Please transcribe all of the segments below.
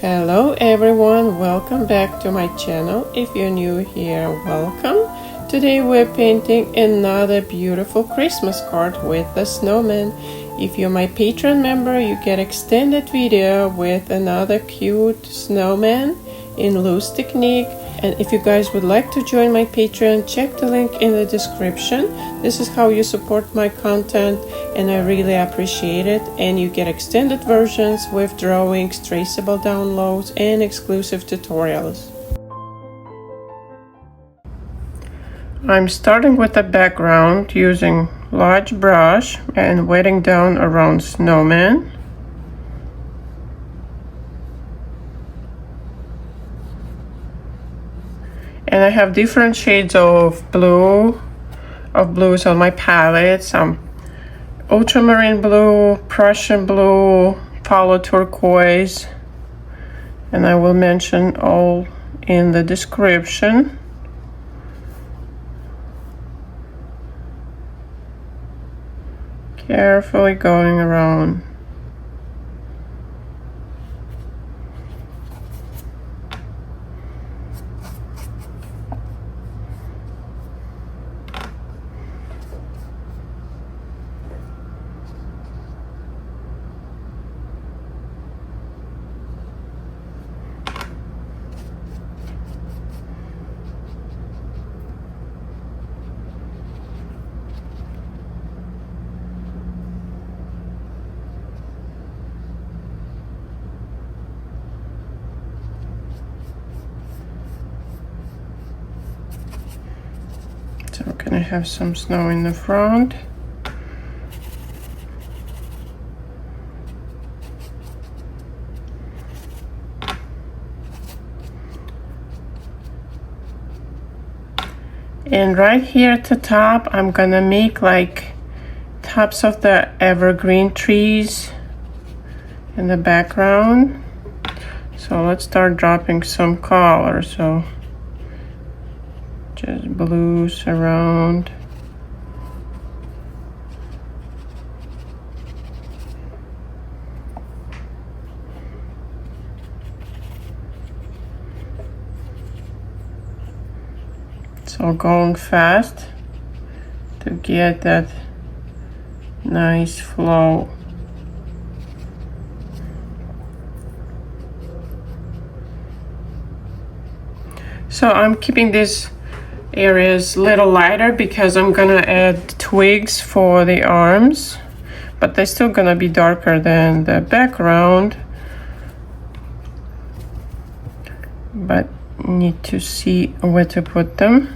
Hello everyone, welcome back to my channel. If you're new here, welcome. Today we're painting another beautiful Christmas card with a snowman. If you're my Patreon member, you get extended video with another cute snowman in loose technique. And if you guys would like to join my Patreon, check the link in the description. This is how you support my content and I really appreciate it. And you get extended versions with drawings, traceable downloads, and exclusive tutorials. I'm starting with the background using large brush and wetting down around snowman. And I have different shades of blues on my palette. Some ultramarine blue, Prussian blue, phthalo turquoise. And I will mention all in the description. Carefully going around. So we're gonna have some snow in the front. And right here at the top, I'm gonna make like tops of the evergreen trees in the background. So let's start dropping some color. So just blues around. So going fast to get that nice flow. So I'm keeping these areas a little lighter because I'm gonna add twigs for the arms, but they're still gonna be darker than the background. But need to see where to put them.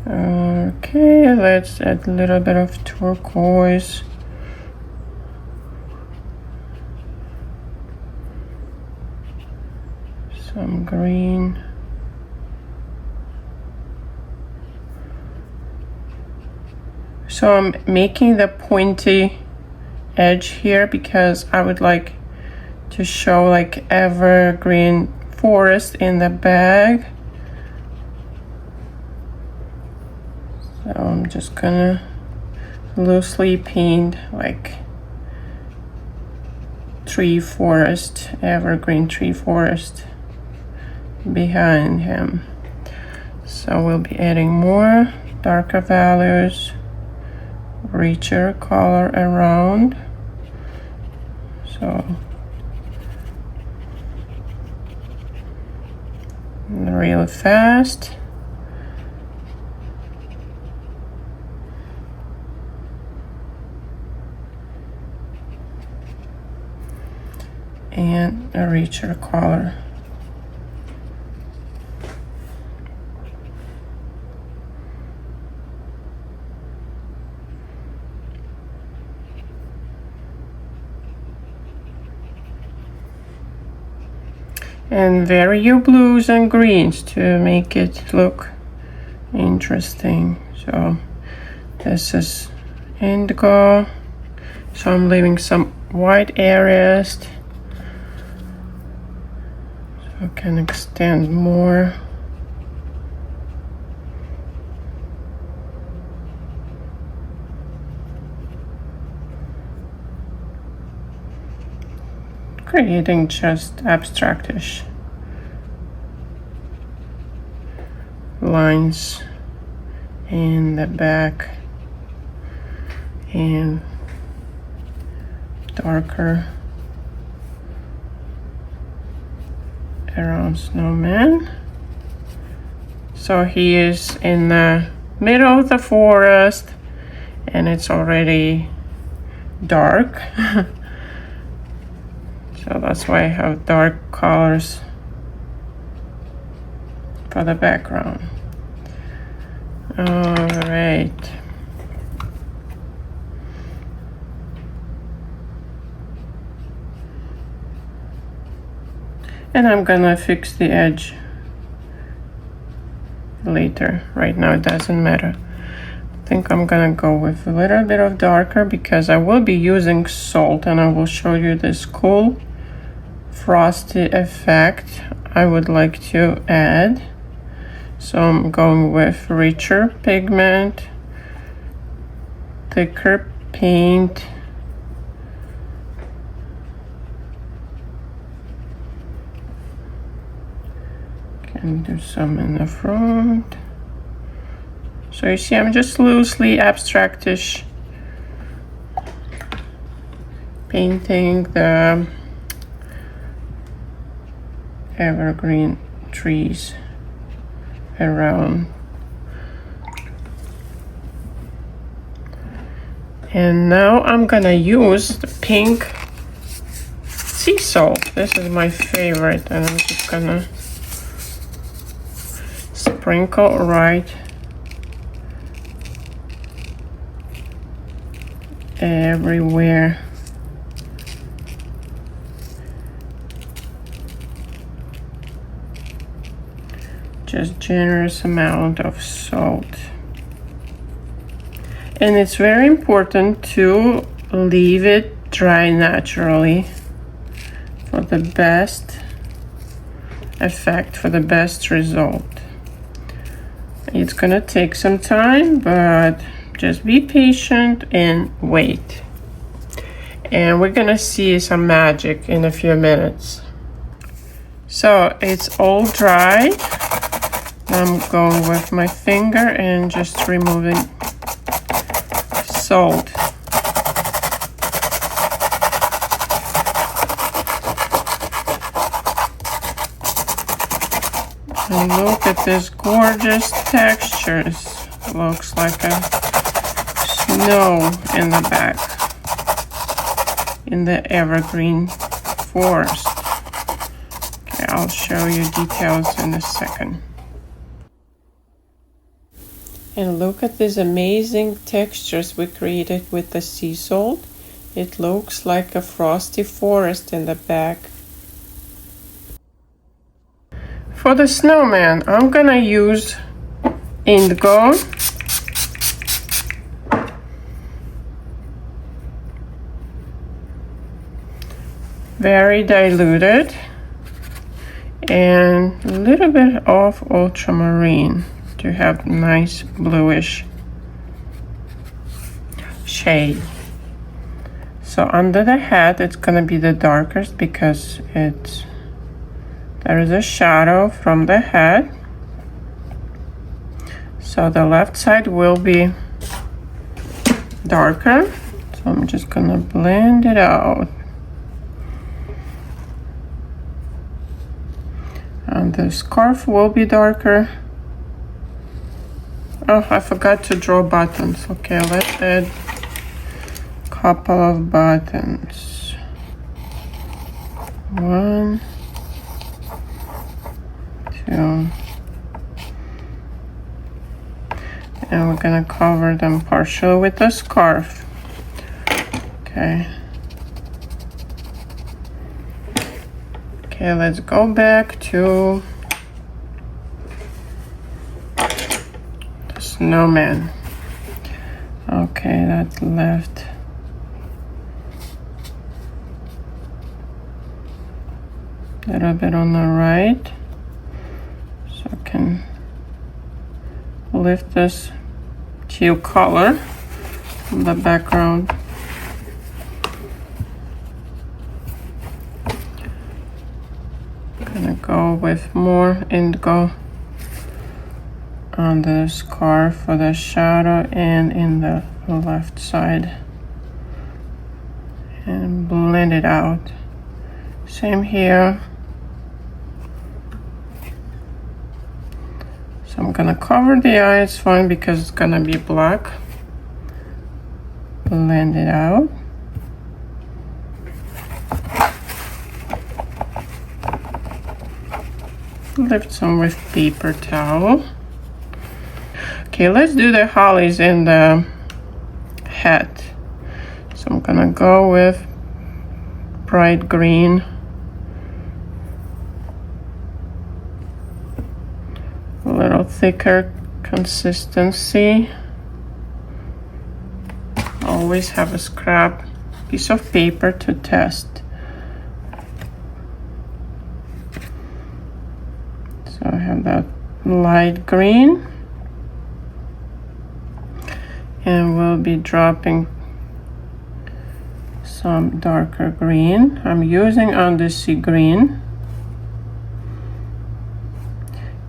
Okay, let's add a little bit of turquoise. Some green. So I'm making the pointy edge here because I would like to show like evergreen forest in the bag. So I'm just gonna loosely paint like tree forest, evergreen tree forest behind him. So we'll be adding more darker values, richer color around. So really fast. And a richer color. And vary your blues and greens to make it look interesting. So this is indigo. So I'm leaving some white areas so I can extend more. creating just abstractish lines in the back and darker around Snowman. So he is in the middle of the forest and it's already dark. So that's why I have dark colors for the background. All right. And I'm gonna fix the edge later. Right now it doesn't matter. I think I'm gonna go with a little bit of darker because I will be using salt, and I will show you this cool frosty effect I would like to add. So I'm going with richer pigment, thicker paint, can do some in the front. So you see I'm just loosely abstractish painting the evergreen trees around. And now I'm gonna use the pink sea salt. This is my favorite, and I'm just gonna sprinkle right everywhere. Just generous amount of salt. And it's very important to leave it dry naturally for the best effect, for the best result. It's gonna take some time, but just be patient and wait. And we're gonna see some magic in a few minutes. So it's all dry. I'm going with my finger and just removing salt. And look at this gorgeous textures. Looks like a snow in the back, in the evergreen forest. Okay, I'll show you details in a second. And look at these amazing textures we created with the sea salt. It looks like a frosty forest in the back. For the snowman, I'm gonna use indigo. Very diluted. And a little bit of ultramarine to have nice bluish shade. So under the hat it's gonna be the darkest because there is a shadow from the hat. So the left side will be darker. So I'm just gonna blend it out. And the scarf will be darker. Oh, I forgot to draw buttons. Okay, let's add a couple of buttons. 1, 2. And we're gonna cover them partially with a scarf. Okay. Okay, let's go back to snowman. Okay, that's left. A little bit on the right. So I can lift this teal color from the background. go with more indigo on the scarf for the shadow and in the left side, and blend it out. Same here. So I'm gonna cover the eye, it's fine because it's gonna be black. Blend it out. Lift some with paper towel. Okay, let's do the hollies in the hat. So I'm gonna go with bright green. A little thicker consistency. Always have a scrap piece of paper to test. So I have that light green, and we'll be dropping some darker green. I'm using undersea green,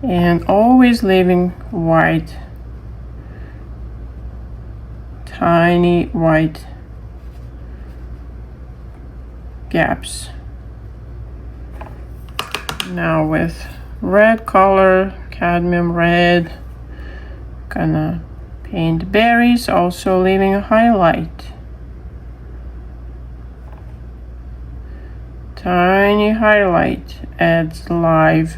and always leaving white, tiny white gaps. Now with red color, cadmium red, gonna paint berries, also leaving a highlight. Tiny highlight adds live.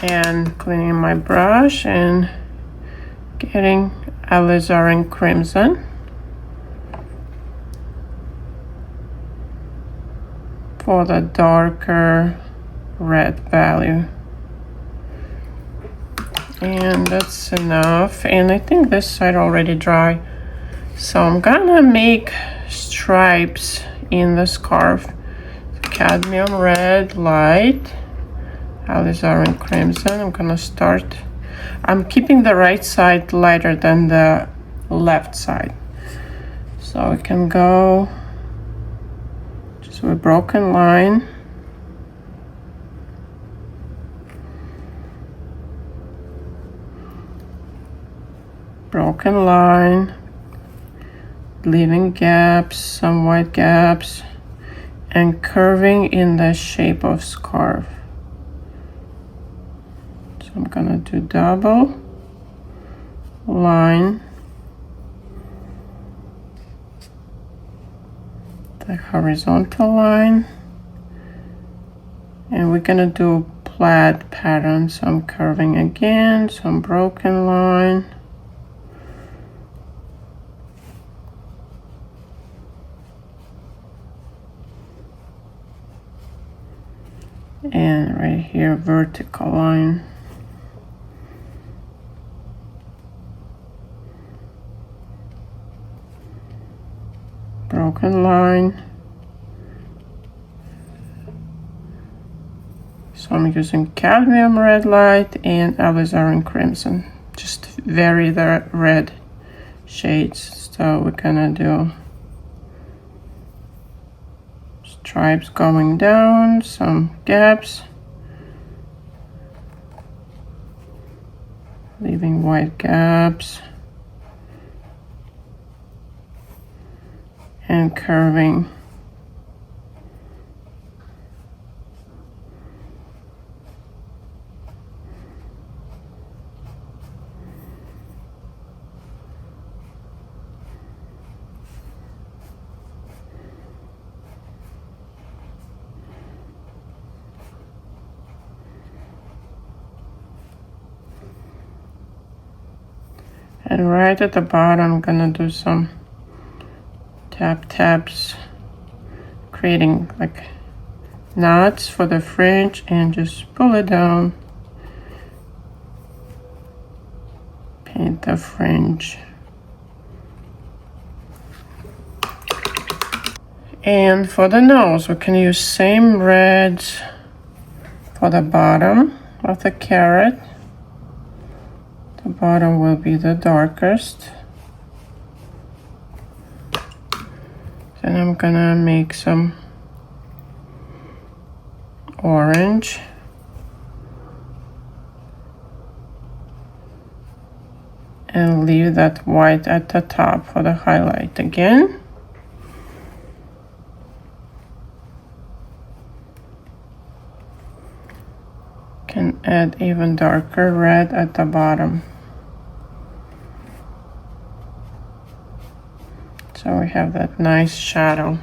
And cleaning my brush and getting alizarin crimson for the darker red value. And that's enough. And I think this side already dry. So I'm gonna make stripes in the scarf. Cadmium red light, alizarin crimson. I'm gonna start. I'm keeping the right side lighter than the left side. So we can go just with broken line. Broken line, leaving gaps, some white gaps, and curving in the shape of scarf. So I'm gonna do double line, the horizontal line, and we're gonna do plaid pattern. So I'm curving again, some broken line. And right here, vertical line. Broken line. So I'm using cadmium red light and alizarin crimson. Just vary the red shades. So we're gonna do stripes going down, some gaps, leaving white gaps, and curving. And right at the bottom, I'm gonna do some taps, creating like knots for the fringe, and just pull it down, paint the fringe. And for the nose, we can use same reds for the bottom of the carrot. The bottom will be the darkest. Then I'm gonna make some orange. And leave that white at the top for the highlight again. Can add even darker red at the bottom. So we have that nice shadow.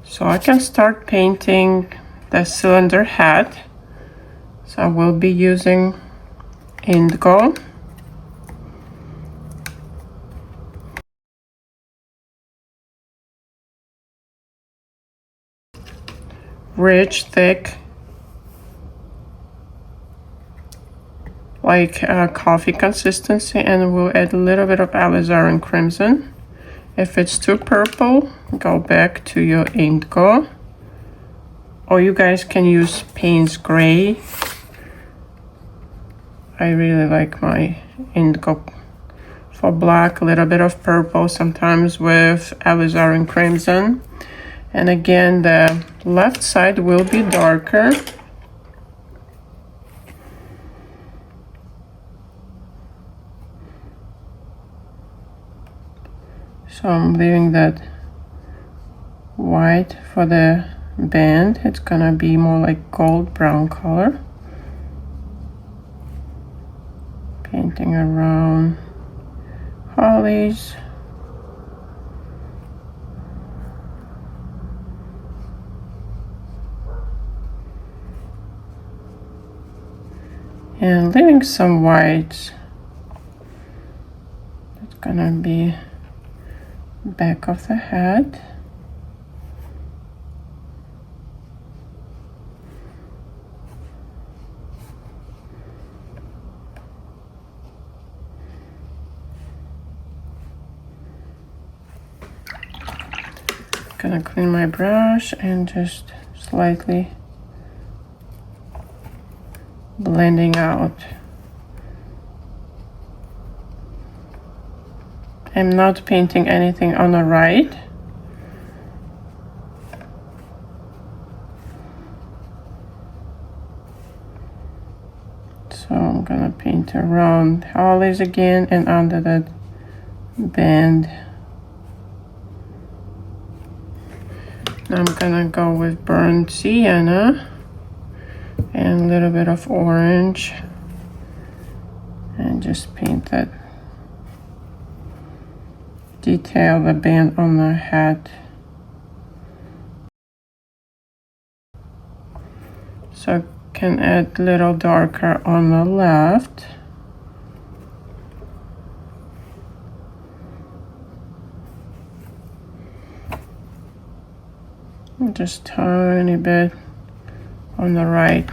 So I can start painting the cylinder hat. So I will be using indigo. Rich, thick, like coffee consistency, and we'll add a little bit of alizarin crimson. If it's too purple, go back to your indigo. Or you guys can use Payne's Gray. I really like my indigo for black, a little bit of purple, sometimes with alizarin crimson. And again, the left side will be darker. So I'm leaving that white for the band. It's gonna be more like gold brown color. Painting around hollies. And leaving some whites. It's gonna be back of the hat. Gonna clean my brush and just slightly blending out. I'm not painting anything on the right. So I'm gonna paint around hollies again and under that band. Now I'm gonna go with burnt sienna and a little bit of orange and just paint that detail, the band on the hat. So can add a little darker on the left. Just tiny bit on the right.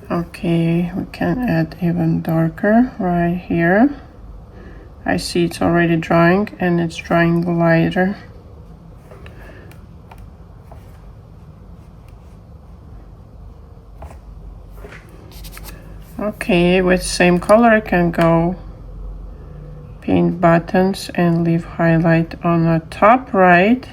Okay, we can add even darker right here. I see it's already drying and it's drying lighter. Okay, with same color I can go paint buttons and leave highlight on the top right.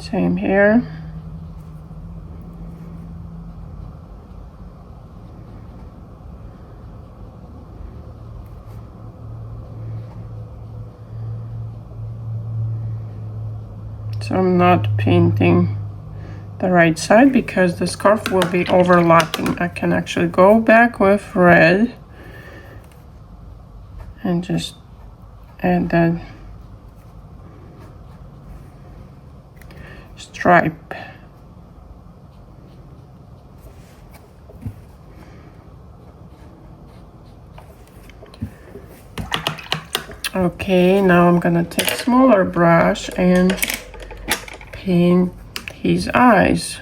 Same here. So I'm not painting the right side because the scarf will be overlapping. I can actually go back with red and just add that stripe. Okay, now I'm gonna take smaller brush and paint his eyes.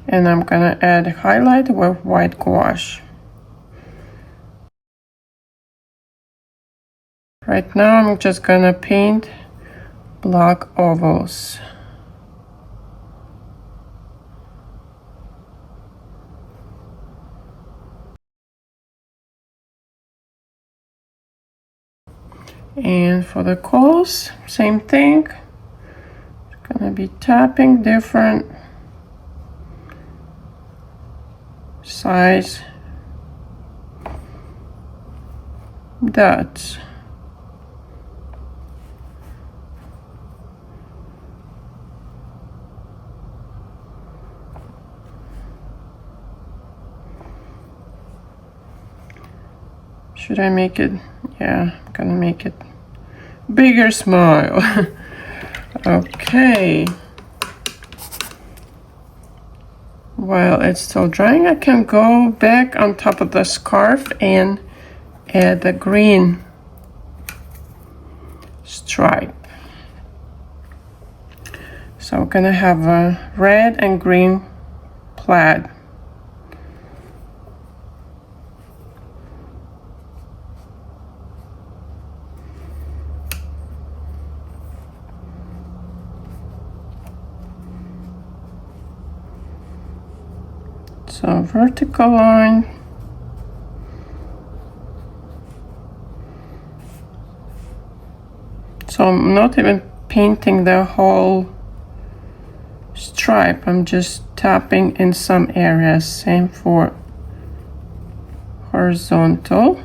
And I'm gonna add highlight with white gouache. Right now I'm just gonna paint black ovals. And for the calls, same thing. Gonna be tapping different size dots. Should I make it? Yeah, I'm gonna make it bigger smile. Okay. While it's still drying, I can go back on top of the scarf and add the green stripe. So we're gonna have a red and green plaid. So vertical line, so I'm not even painting the whole stripe, I'm just tapping in some areas. Same for horizontal,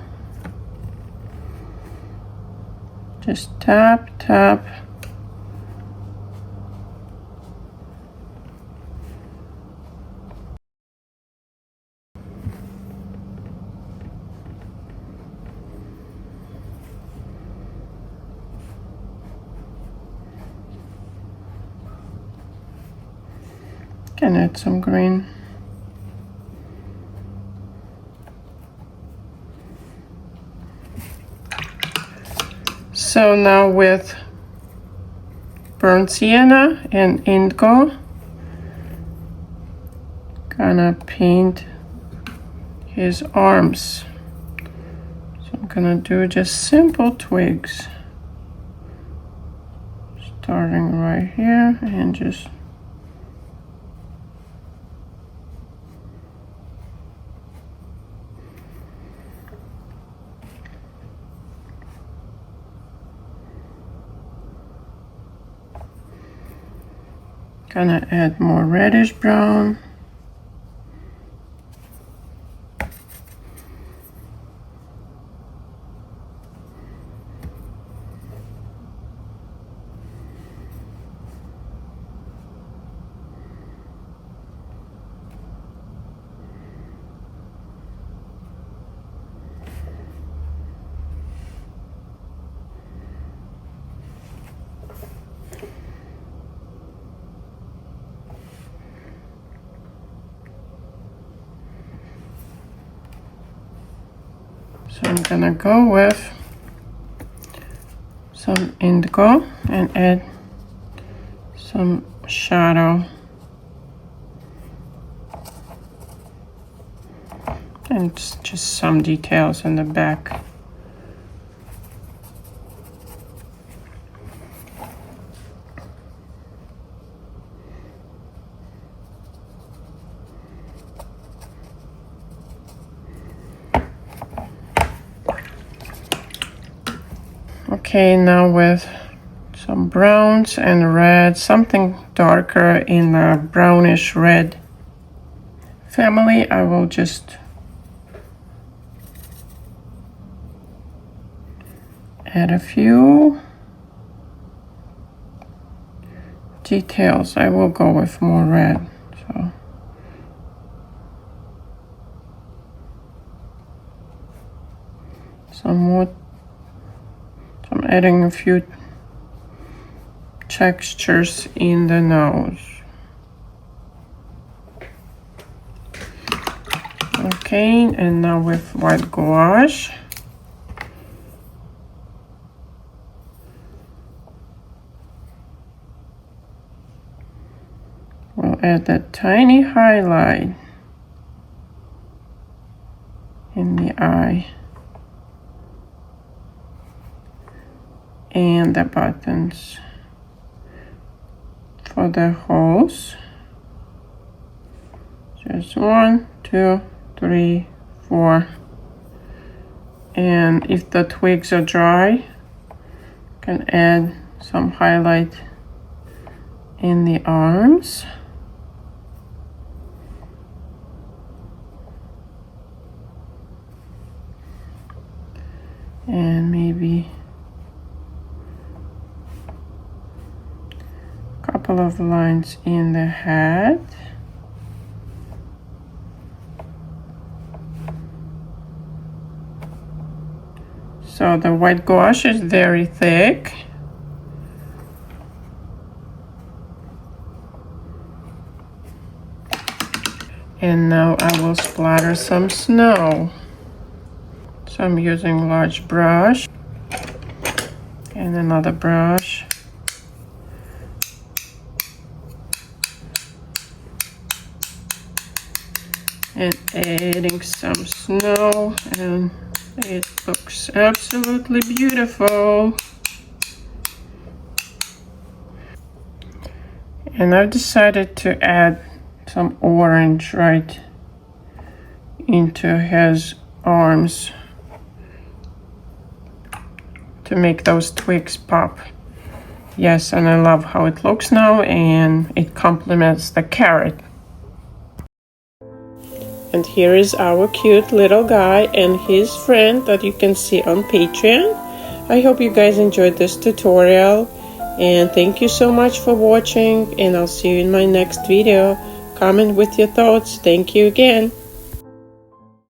just tap, tap. Can add some green. So now with burnt sienna and indigo, gonna paint his arms. So I'm gonna do just simple twigs, starting right here and just gonna add more reddish brown. So I'm gonna go with some indigo and add some shadow and just some details in the back. Okay, now with some browns and red, something darker in the brownish red family, I will just add a few details, I will go with more red. So I'm adding a few textures in the nose. Okay, and now with white gouache. We'll add that tiny highlight in the eye and the buttons for the holes. Just 1, 2, 3, 4. And if the twigs are dry, you can add some highlight in the arms. And maybe a couple of lines in the head. So the white gouache is very thick. And now I will splatter some snow. So I'm using a large brush and another brush. And adding some snow, and it looks absolutely beautiful. And I've decided to add some orange right into his arms to make those twigs pop. Yes, and I love how it looks now, and it complements the carrot. And here is our cute little guy and his friend that you can see on Patreon. I hope you guys enjoyed this tutorial, and thank you so much for watching, and I'll see you in my next video. Comment with your thoughts. Thank you again.